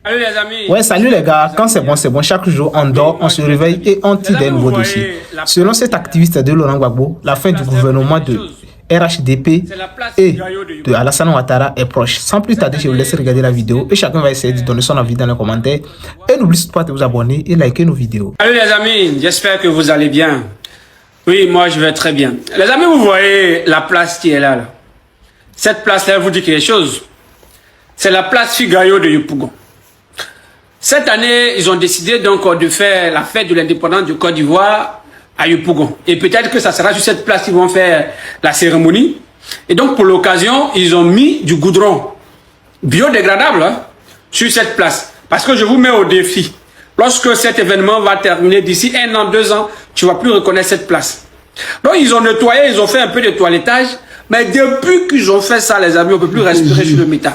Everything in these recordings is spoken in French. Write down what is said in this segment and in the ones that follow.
Salut les amis. Ouais, salut les gars. Quand c'est bon. Chaque jour, on dort, on se réveille et on tire des nouveaux dossiers. Selon cet activiste de Laurent Gbagbo, la fin du gouvernement de RHDP et de Alassane Ouattara est proche. Sans plus tarder, je vous laisse regarder la vidéo et chacun va essayer de donner son avis dans les commentaires. Et n'oubliez pas de vous abonner et liker nos vidéos. Salut les amis, j'espère que vous allez bien. Oui, moi je vais très bien. Les amis, vous voyez la place qui est là. Cette place-là, elle vous dit quelque chose. C'est la place Figayo de Yopougon. Cette année, ils ont décidé donc de faire la fête de l'indépendance du Côte d'Ivoire à Yopougon. Et peut-être que ça sera sur cette place qu'ils vont faire la cérémonie. Et donc pour l'occasion, ils ont mis du goudron biodégradable sur cette place. Parce que je vous mets au défi. Lorsque cet événement va terminer d'ici 1 an, 2 ans, tu ne vas plus reconnaître cette place. Donc ils ont nettoyé, ils ont fait un peu de toilettage. Mais depuis qu'ils ont fait ça, les amis, on ne peut plus respirer sur le métal.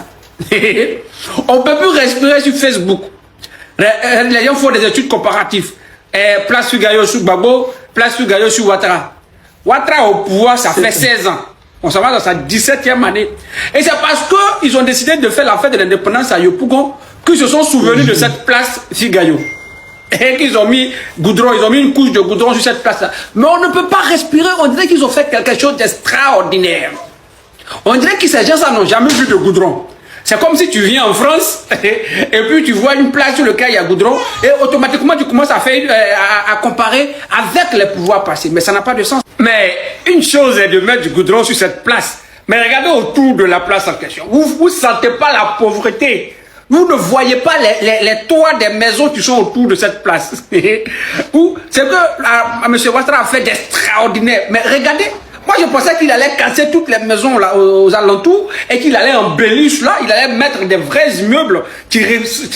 On ne peut plus respirer sur Facebook. Les gens font des études comparatives. Place Figayo sur Gbagbo, place Figayo sur Ouattara. Ouattara au pouvoir, ça fait 16 ans. On s'en va dans sa 17e année. Et c'est parce qu'ils ont décidé de faire la fête de l'indépendance à Yopougon qu'ils se sont souvenus de cette place Figayo. Et qu'ils ont mis goudron, ils ont mis une couche de goudron sur cette place-là. Mais on ne peut pas respirer, on dirait qu'ils ont fait quelque chose d'extraordinaire. On dirait que ces gens-là n'ont jamais vu de goudron. C'est comme si tu viens en France et puis tu vois une place sur laquelle il y a goudron et automatiquement tu commences à comparer avec les pouvoirs passés. Mais ça n'a pas de sens. Mais une chose est de mettre du goudron sur cette place. Mais regardez autour de la place en question. Vous ne sentez pas la pauvreté. Vous ne voyez pas les toits des maisons qui sont autour de cette place. C'est que M. Ouattara a fait d'extraordinaire. Mais regardez. Moi, je pensais qu'il allait casser toutes les maisons là, aux alentours et qu'il allait embellir cela, il allait mettre des vrais immeubles qui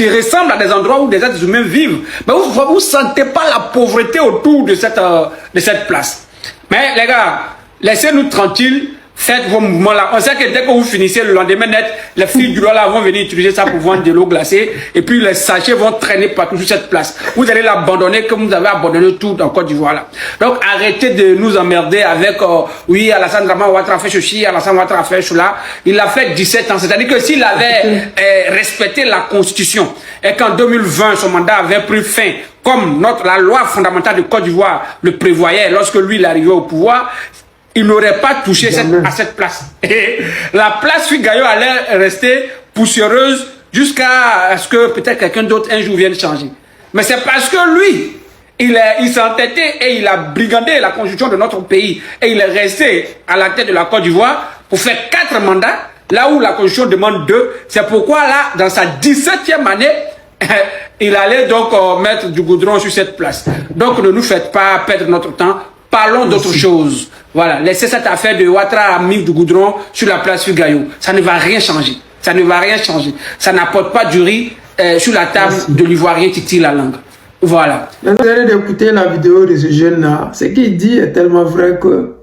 ressemblent à des endroits où des êtres humains vivent. Mais vous ne sentez pas la pauvreté autour de cette place. Mais les gars, laissez-nous tranquilles. Faites vos mouvements là. On sait que dès que vous finissez le lendemain net, les filles du là vont venir utiliser ça pour vendre de l'eau glacée. Et puis les sachets vont traîner partout sur cette place. Vous allez l'abandonner comme vous avez abandonné tout dans Côte d'Ivoire là. Donc arrêtez de nous emmerder avec oui, Alassane Ouattara fait ceci, Alassane Ouattara fait cela. Il a fait 17 ans. C'est-à-dire que s'il avait respecté la Constitution et qu'en 2020 son mandat avait pris fin, comme la loi fondamentale de Côte d'Ivoire le prévoyait lorsque lui il est arrivé au pouvoir, il n'aurait pas touché à cette place. Et la place Figayo allait rester poussiéreuse jusqu'à ce que peut-être quelqu'un d'autre un jour vienne changer. Mais c'est parce que lui, il s'est entêté et il a brigandé la constitution de notre pays. Et il est resté à la tête de la Côte d'Ivoire pour faire 4 mandats, là où la constitution demande 2. C'est pourquoi là, dans sa 17e année, il allait donc mettre du goudron sur cette place. Donc ne nous faites pas perdre notre temps. Parlons d'autre chose. Voilà, laissez cette affaire de Ouattara a mis du goudron sur la place Figayo. Ça ne va rien changer. Ça ne va rien changer. Ça n'apporte pas du riz sur la table de l'Ivoirien qui tire la langue. Voilà. Vous allez d'écouter la vidéo de ce jeune-là. Ce qu'il dit est tellement vrai que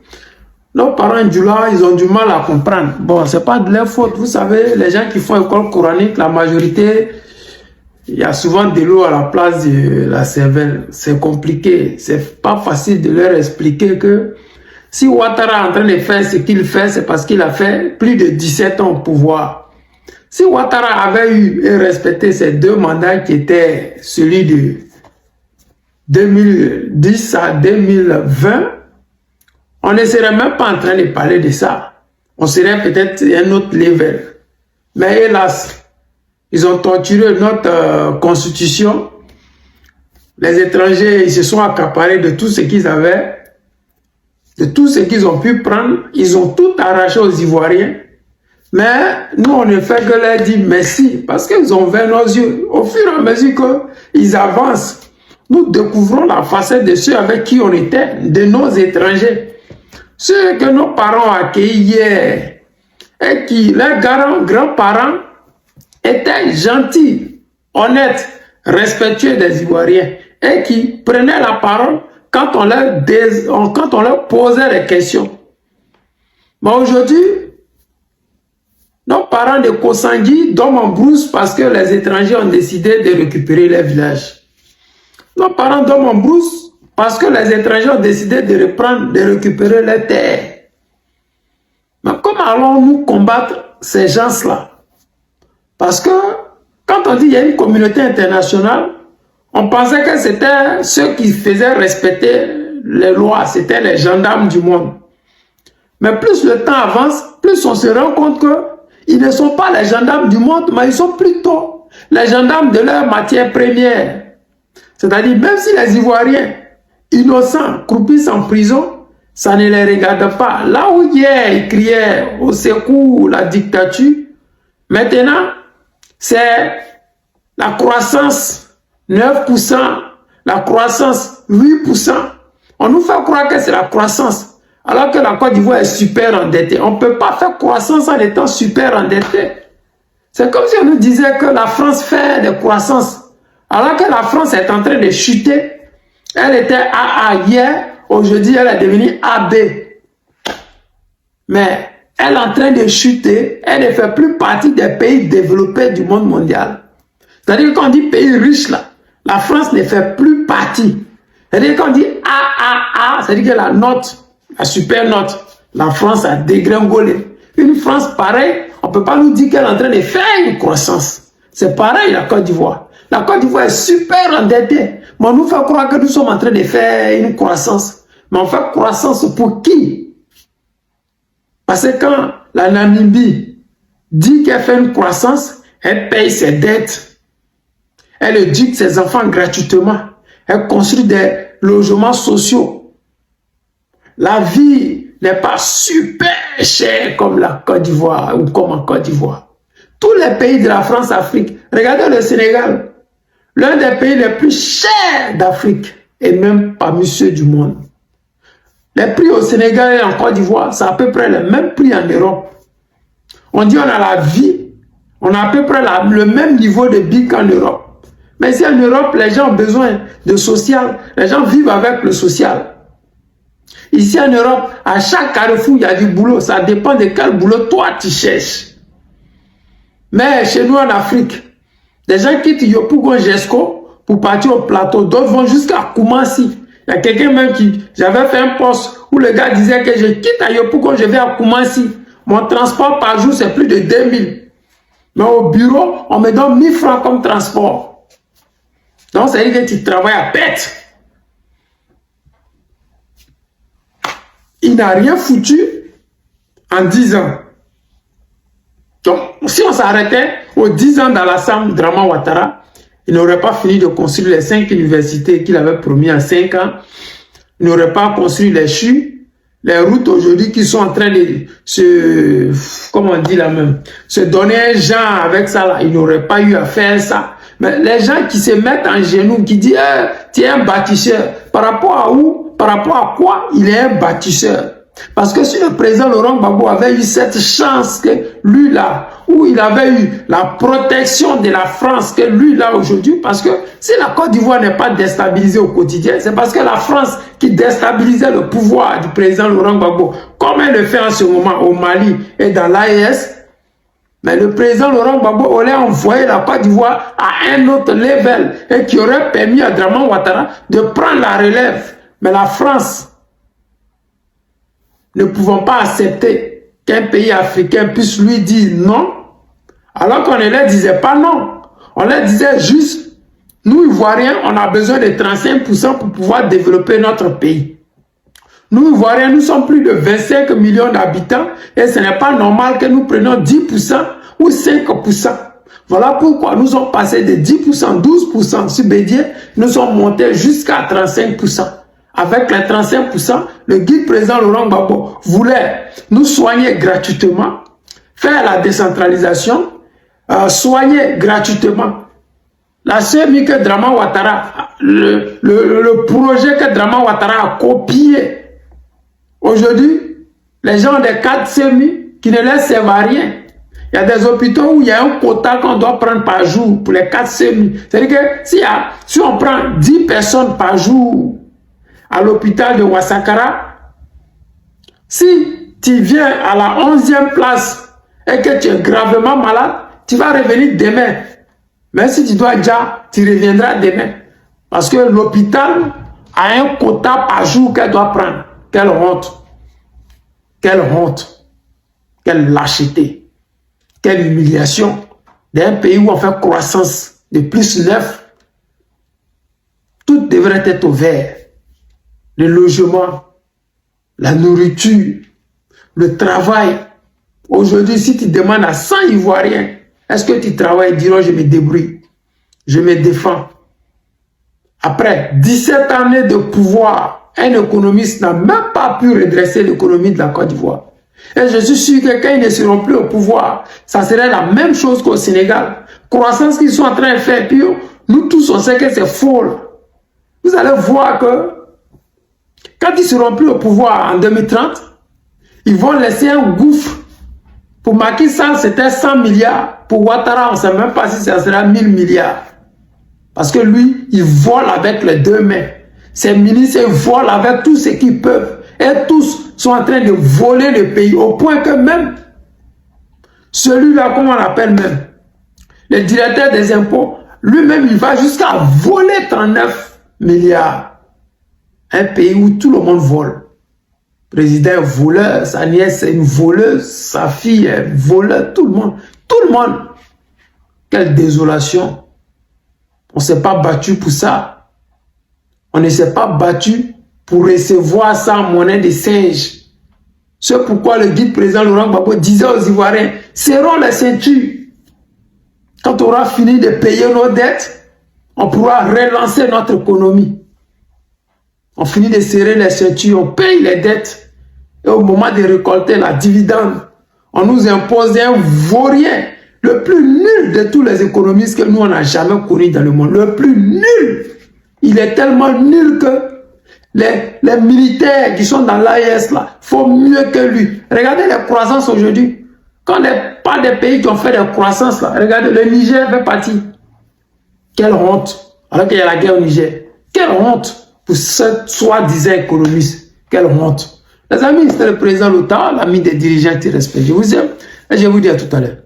nos parents du là, ils ont du mal à comprendre. Bon, c'est pas de leur faute. Vous savez, les gens qui font école coranique, la majorité, il y a souvent de l'eau à la place de la cervelle. C'est compliqué. C'est pas facile de leur expliquer que si Ouattara est en train de faire ce qu'il fait, c'est parce qu'il a fait plus de 17 ans au pouvoir. Si Ouattara avait eu et respecté ces 2 mandats qui étaient celui de 2010 à 2020, on ne serait même pas en train de parler de ça. On serait peut-être un autre level. Mais hélas, ils ont torturé notre constitution. Les étrangers, ils se sont accaparés de tout ce qu'ils avaient, de tout ce qu'ils ont pu prendre. Ils ont tout arraché aux Ivoiriens. Mais nous, on ne fait que leur dire merci parce qu'ils ont ouvert nos yeux. Au fur et à mesure qu'ils avancent, nous découvrons la facette de ceux avec qui on était, de nos étrangers. Ceux que nos parents ont accueillis hier et qui, leurs grands-parents, étaient gentils, honnêtes, respectueux des Ivoiriens et qui prenaient la parole quand on leur posait des questions. Mais aujourd'hui, nos parents de Kosangui dorment en brousse parce que les étrangers ont décidé de récupérer les villages. Nos parents dorment en brousse parce que les étrangers ont décidé de récupérer les terres. Mais comment allons-nous combattre ces gens-là? Parce que Quand on dit qu'il y a une communauté internationale, on pensait que c'était ceux qui faisaient respecter les lois, c'était les gendarmes du monde. Mais plus le temps avance, plus on se rend compte qu'ils ne sont pas les gendarmes du monde, mais ils sont plutôt les gendarmes de leur matière première. C'est-à-dire, même si les Ivoiriens, innocents, croupissent en prison, ça ne les regarde pas. Là où hier, ils criaient au secours, la dictature, maintenant, c'est la croissance 9%, la croissance 8%. On nous fait croire que c'est la croissance, alors que la Côte d'Ivoire est super endettée. On ne peut pas faire croissance en étant super endetté. C'est comme si on nous disait que la France fait des croissances, alors que la France est en train de chuter. Elle était AA hier, aujourd'hui elle est devenue AB. Mais elle est en train de chuter, elle ne fait plus partie des pays développés du monde mondial. C'est-à-dire qu'on dit pays riche là, la France ne fait plus partie. C'est-à-dire qu'on dit AAA, c'est-à-dire que la note, la super note, la France a dégringolé. Une France pareille, on ne peut pas nous dire qu'elle est en train de faire une croissance. C'est pareil la Côte d'Ivoire. La Côte d'Ivoire est super endettée. Mais on nous fait croire que nous sommes en train de faire une croissance. Mais on fait croissance pour qui? Parce que quand la Namibie dit qu'elle fait une croissance, elle paye ses dettes. Elle éduque ses enfants gratuitement. Elle construit des logements sociaux. La vie n'est pas super chère comme la Côte d'Ivoire ou comme en Côte d'Ivoire. Tous les pays de la France-Afrique, regardez le Sénégal, l'un des pays les plus chers d'Afrique et même parmi ceux du monde. Les prix au Sénégal et en Côte d'Ivoire, c'est à peu près le même prix en Europe. On dit on a la vie, on a à peu près le même niveau de vie qu'en Europe. Mais ici en Europe, les gens ont besoin de social. Les gens vivent avec le social. Ici en Europe, à chaque carrefour, il y a du boulot. Ça dépend de quel boulot toi tu cherches. Mais chez nous en Afrique, les gens quittent Yopougon-Jesco pour partir au plateau. D'autres vont jusqu'à Koumassi. Il y a quelqu'un même qui... J'avais fait un post où le gars disait que je quitte à Yopougon, je vais à Koumassi. Mon transport par jour, c'est plus de 2000. Mais au bureau, on me donne 1000 francs comme transport. Donc, ça veut dire que tu travailles à pète. Il n'a rien foutu en 10 ans. Donc, si on s'arrêtait aux 10 ans d'Alassane Draman Ouattara, il n'aurait pas fini de construire les 5 universités qu'il avait promis en 5 ans. Il n'aurait pas construit les CHU, les routes aujourd'hui qui sont en train de se, comment on dit là même, se donner un genre avec ça là. Il n'aurait pas eu à faire ça. Mais les gens qui se mettent en genoux, qui disent tu es un bâtisseur, par rapport à où, par rapport à quoi il est un bâtisseur? Parce que si le président Laurent Gbagbo avait eu cette chance que lui là, où il avait eu la protection de la France que lui là aujourd'hui, parce que si la Côte d'Ivoire n'est pas déstabilisée au quotidien, c'est parce que la France qui déstabilisait le pouvoir du président Laurent Gbagbo, comme elle le fait en ce moment au Mali et dans l'AES. Mais le président Laurent Gbagbo aurait envoyé la Côte d'Ivoire à un autre level et qui aurait permis à Draman Ouattara de prendre la relève. Mais la France ne pouvant pas accepter qu'un pays africain puisse lui dire non, alors qu'on ne leur disait pas non. On leur disait juste, nous Ivoiriens, on a besoin de 35% pour pouvoir développer notre pays. Nous Ivoiriens, nous sommes plus de 25 millions d'habitants et ce n'est pas normal que nous prenions 10% ou 5%. Voilà pourquoi nous sommes passés de 10%, 12% sur Bédier, nous sommes montés jusqu'à 35%. Avec les 35%, le guide président Laurent Gbagbo voulait nous soigner gratuitement, faire la décentralisation, soigner gratuitement. La CMI que Draman Ouattara, le projet que Draman Ouattara a copié, aujourd'hui, les gens des 4 CMI qui ne leur servent à rien. Il y a des hôpitaux où il y a un quota qu'on doit prendre par jour pour les 4 CMI. C'est-à-dire que si on prend 10 personnes par jour à l'hôpital de Ouassakara, si tu viens à la 11e place et que tu es gravement malade, tu vas revenir demain. Mais si tu dois déjà, tu reviendras demain. Parce que l'hôpital a un quota par jour qu'elle doit prendre. Quelle honte! Quelle honte! Quelle lâcheté! Quelle humiliation d'un pays où on fait croissance de plus 9, tout devrait être ouvert. Le logement, la nourriture, le travail. Aujourd'hui, si tu demandes à 100 Ivoiriens, est-ce que tu travailles? Ils diront, je me débrouille, je me défends. Après 17 années de pouvoir, un économiste n'a même pas pu redresser l'économie de la Côte d'Ivoire. Et je suis sûr que quand ils ne seront plus au pouvoir, ça serait la même chose qu'au Sénégal. Croissance qu'ils sont en train de faire, puis nous tous on sait que c'est faux. Vous allez voir que quand ils ne seront plus au pouvoir en 2030, ils vont laisser un gouffre. Pour Macky Sall, c'était 100 milliards. Pour Ouattara, on ne sait même pas si ça sera 1000 milliards. Parce que lui, il vole avec les deux mains. Ses ministres volent avec tout ce qu'ils peuvent. Et tous sont en train de voler le pays. Au point que même, celui-là, comment on l'appelle même, le directeur des impôts, lui-même, il va jusqu'à voler 39 milliards. Un pays où tout le monde vole. Le président est voleur, sa nièce est une voleuse, sa fille est voleur, tout le monde. Tout le monde. Quelle désolation. On ne s'est pas battu pour ça. On ne s'est pas battu pour recevoir ça en monnaie de singe. C'est pourquoi le guide président Laurent Gbagbo disait aux Ivoiriens, serrons les ceintures. Quand on aura fini de payer nos dettes, on pourra relancer notre économie. On finit de serrer les ceintures, on paye les dettes. Et au moment de récolter la dividende, on nous impose un vaurien, le plus nul de tous les économistes que nous, on n'a jamais connu dans le monde. Le plus nul. Il est tellement nul que les militaires qui sont dans l'AES, là, font mieux que lui. Regardez les croissances aujourd'hui. Quand pas des pays qui ont fait des croissances, là, regardez, le Niger fait partie. Quelle honte. Alors qu'il y a la guerre au Niger. Quelle honte pour ce soi-disant économiste. Quelle honte. Les amis, c'était le président Lota, l'ami des dirigeants qui respectent. Je vous aime et je vous dis à tout à l'heure.